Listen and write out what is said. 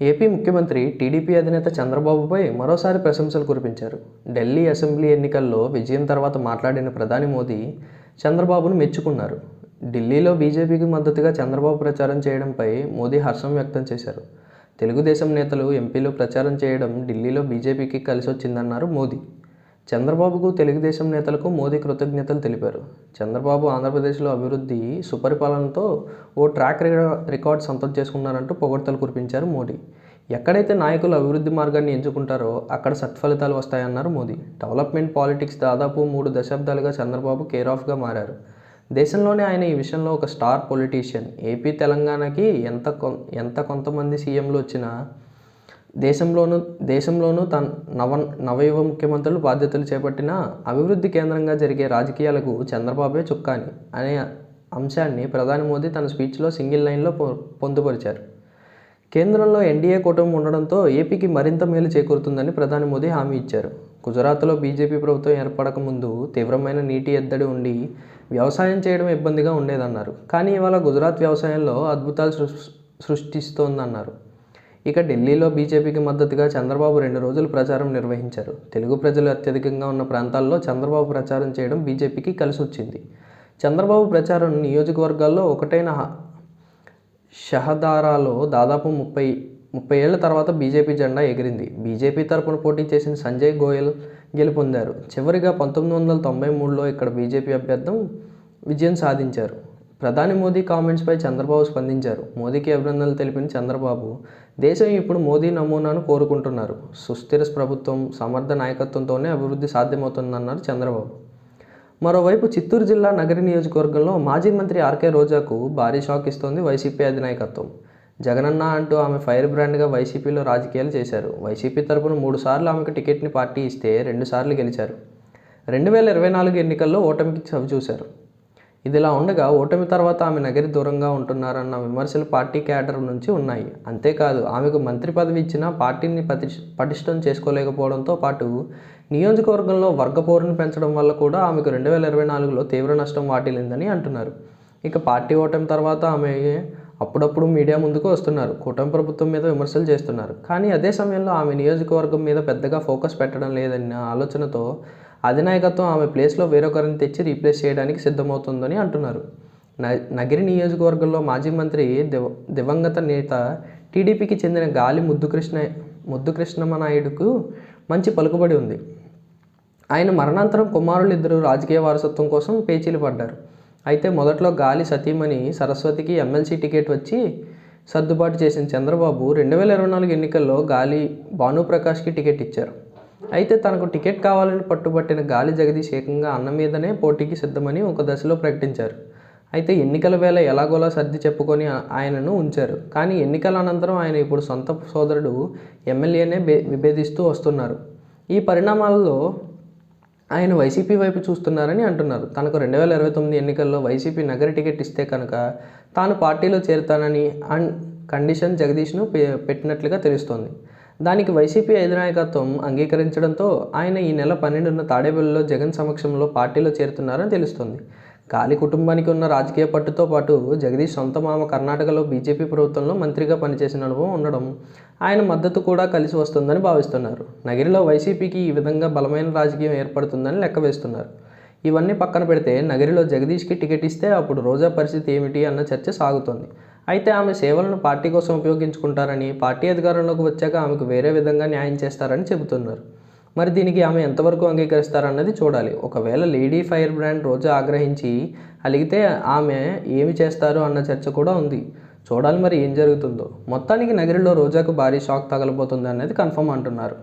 AP ముఖ్యమంత్రి TDP అధినేత చంద్రబాబుపై మరోసారి ప్రశంసలు కురిపించారు. ఢిల్లీ అసెంబ్లీ ఎన్నికల్లో విజయం తర్వాత మాట్లాడిన ప్రధాని మోదీ చంద్రబాబును మెచ్చుకున్నారు. ఢిల్లీలో బీజేపీకి మద్దతుగా చంద్రబాబు ప్రచారం చేయడంపై మోదీ హర్షం వ్యక్తం చేశారు. తెలుగుదేశం నేతలు, ఎంపీలు ప్రచారం చేయడం ఢిల్లీలో బీజేపీకి కలిసొచ్చిందన్నారు మోదీ. చంద్రబాబుకు, తెలుగుదేశం నేతలకు మోదీ కృతజ్ఞతలు తెలిపారు. చంద్రబాబు ఆంధ్రప్రదేశ్లో అభివృద్ధి, సుపరిపాలనతో ఓ ట్రాక్ రికార్డ్ సొంతం చేసుకున్నారంటూ పొగడ్తలు కురిపించారు మోదీ. ఎక్కడైతే నాయకులు అభివృద్ధి మార్గాన్ని ఎంచుకుంటారో అక్కడ సత్ఫలితాలు వస్తాయన్నారు మోదీ. డెవలప్మెంట్ పాలిటిక్స్ దాదాపు 3 దశాబ్దాలుగా చంద్రబాబు కేరాఫ్గా మారారు. దేశంలోనే ఆయన ఈ విషయంలో ఒక స్టార్ పొలిటీషియన్. ఏపీ, తెలంగాణకి ఎంత కొంతమంది సీఎంలు వచ్చినా దేశంలోనూ నవయువ ముఖ్యమంత్రులు బాధ్యతలు చేపట్టిన అభివృద్ధి కేంద్రంగా జరిగే రాజకీయాలకు చంద్రబాబే చుక్కాని అనే అంశాన్ని ప్రధాని మోదీ తన స్పీచ్లో సింగిల్ లైన్లో పొందుపరిచారు. కేంద్రంలో ఎన్డీఏ కూటమి ఉండడంతో ఏపీకి మరింత మేలు చేకూరుతుందని ప్రధాని మోదీ హామీ ఇచ్చారు. గుజరాత్లో బీజేపీ ప్రభుత్వం ఏర్పడక ముందు తీవ్రమైన నీటి ఎద్దడి ఉండి వ్యవసాయం చేయడం ఇబ్బందిగా ఉండేదన్నారు. కానీ ఇవాళ గుజరాత్ వ్యవసాయంలో అద్భుతాలు సృష్టిస్తోందన్నారు. ఇక ఢిల్లీలో బీజేపీకి మద్దతుగా చంద్రబాబు 2 రోజులు ప్రచారం నిర్వహించారు. తెలుగు ప్రజలు అత్యధికంగా ఉన్న ప్రాంతాల్లో చంద్రబాబు ప్రచారం చేయడం బీజేపీకి కలిసొచ్చింది. చంద్రబాబు ప్రచారం నియోజకవర్గాల్లో ఒకటైన షహదారాలో దాదాపు 30 ఏళ్ల తర్వాత బీజేపీ జెండా ఎగిరింది. బీజేపీ తరపున పోటీ చేసిన సంజయ్ గోయల్ గెలుపొందారు. చివరిగా 1993లో ఇక్కడ బీజేపీ అభ్యర్థం విజయం సాధించారు. ప్రధాని మోదీ కామెంట్స్పై చంద్రబాబు స్పందించారు. మోదీకి అభినందనలు తెలిపిన చంద్రబాబు, దేశం ఇప్పుడు మోదీ నమూనాను కోరుకుంటున్నారు. సుస్థిర ప్రభుత్వం, సమర్థ నాయకత్వంతోనే అభివృద్ధి సాధ్యమవుతుందన్నారు చంద్రబాబు. మరోవైపు చిత్తూరు జిల్లా నగరి నియోజకవర్గంలో మాజీ మంత్రి ఆర్కే రోజాకు భారీ షాక్ ఇస్తోంది వైసీపీ అధినాయకత్వం. జగనన్న అంటూ ఆమె ఫైర్ బ్రాండ్గా వైసీపీలో రాజకీయాలు చేశారు. వైసీపీ తరపున 3 సార్లు ఆమెకు టికెట్ని పార్టీ ఇస్తే 2 సార్లు గెలిచారు. 2024 ఎన్నికల్లో ఓటమికి చవిచూశారు. ఇదిలా ఉండగా ఓటమి తర్వాత ఆమె నగరి దూరంగా ఉంటున్నారన్న విమర్శలు పార్టీ క్యాడర్ నుంచి ఉన్నాయి. అంతేకాదు, ఆమెకు మంత్రి పదవి ఇచ్చినా పార్టీని పటిష్టం చేసుకోలేకపోవడంతో పాటు నియోజకవర్గంలో వర్గపోరును పెంచడం వల్ల కూడా ఆమెకు 2024లో తీవ్ర నష్టం వాటిల్లిందని అంటున్నారు. ఇక పార్టీ ఓటమి తర్వాత ఆమె అప్పుడప్పుడు మీడియా ముందుకు వస్తున్నారు. కూటమి ప్రభుత్వం మీద విమర్శలు చేస్తున్నారు. కానీ అదే సమయంలో ఆమె నియోజకవర్గం మీద పెద్దగా ఫోకస్ పెట్టడం లేదన్న ఆలోచనతో అధినాయకత్వం ఆమె ప్లేస్లో వేరొకరిని తెచ్చి రీప్లేస్ చేయడానికి సిద్ధమవుతుందని అంటున్నారు. నగిరి నియోజకవర్గంలో మాజీ మంత్రి, దివంగత నేత, టీడీపీకి చెందిన గాలి ముద్దుకృష్ణమనాయుడుకు మంచి పలుకుబడి ఉంది. ఆయన మరణాంతరం కుమారులిద్దరూ రాజకీయ వారసత్వం కోసం పేచీలు పడ్డారు. అయితే మొదట్లో గాలి సతీమణి సరస్వతికి ఎమ్మెల్సీ టికెట్ వచ్చి సర్దుబాటు చేసిన చంద్రబాబు 2024 ఎన్నికల్లో గాలి భానుప్రకాష్కి టికెట్ ఇచ్చారు. అయితే తనకు టికెట్ కావాలని పట్టుబట్టిన గాలి జగదీష్ ఏకంగా అన్న మీదనే పోటీకి సిద్ధమని ఒక దశలో ప్రకటించారు. అయితే ఎన్నికల వేళ ఎలాగోలా సర్ది చెప్పుకొని ఆయనను ఉంచారు. కానీ ఎన్నికల అనంతరం ఆయన ఇప్పుడు సొంత సోదరుడు ఎమ్మెల్యేనే విభేదిస్తూ వస్తున్నారు. ఈ పరిణామాలలో ఆయన వైసీపీ వైపు చూస్తున్నారని అంటున్నారు. తనకు 2029 ఎన్నికల్లో వైసీపీ నగరి టికెట్ ఇస్తే కనుక తాను పార్టీలో చేరుతానని కండిషన్ జగదీష్ను పెట్టినట్లుగా తెలుస్తోంది. దానికి వైసీపీ అధినాయకత్వం అంగీకరించడంతో ఆయన ఈ నెల 12న తాడేపల్లిలో జగన్ సమక్షంలో పార్టీలో చేరుతున్నారని తెలుస్తోంది. గాలి కుటుంబానికి ఉన్న రాజకీయ పట్టుతో పాటు జగదీష్ సొంత మామ కర్ణాటకలో బీజేపీ ప్రభుత్వంలో మంత్రిగా పనిచేసిన అనుభవం ఉండడం ఆయన మద్దతు కూడా కలిసి వస్తుందని భావిస్తున్నారు. నగిరిలో వైసీపీకి ఈ విధంగా బలమైన రాజకీయం ఏర్పడుతుందని లెక్క వేస్తున్నారు. ఇవన్నీ పక్కన పెడితే నగిరిలో జగదీష్కి టికెట్ ఇస్తే అప్పుడు రోజా పరిస్థితి ఏమిటి అన్న చర్చ సాగుతోంది. అయితే ఆమె సేవలను పార్టీ కోసం ఉపయోగించుకుంటారని, పార్టీ అధికారంలోకి వచ్చాక ఆమెకు వేరే విధంగా న్యాయం చేస్తారని చెబుతున్నారు. మరి దీనికి ఆమె ఎంతవరకు అంగీకరిస్తారన్నది చూడాలి. ఒకవేళ లేడీ ఫైర్ బ్రాండ్ రోజా ఆగ్రహించి అలిగితే ఆమె ఏమి చేస్తారు అన్న చర్చ కూడా ఉంది. చూడాలి మరి ఏం జరుగుతుందో. మొత్తానికి నగరిలో రోజాకు భారీ షాక్ తగలబోతుంది అనేది కన్ఫర్మ్ అంటున్నారు.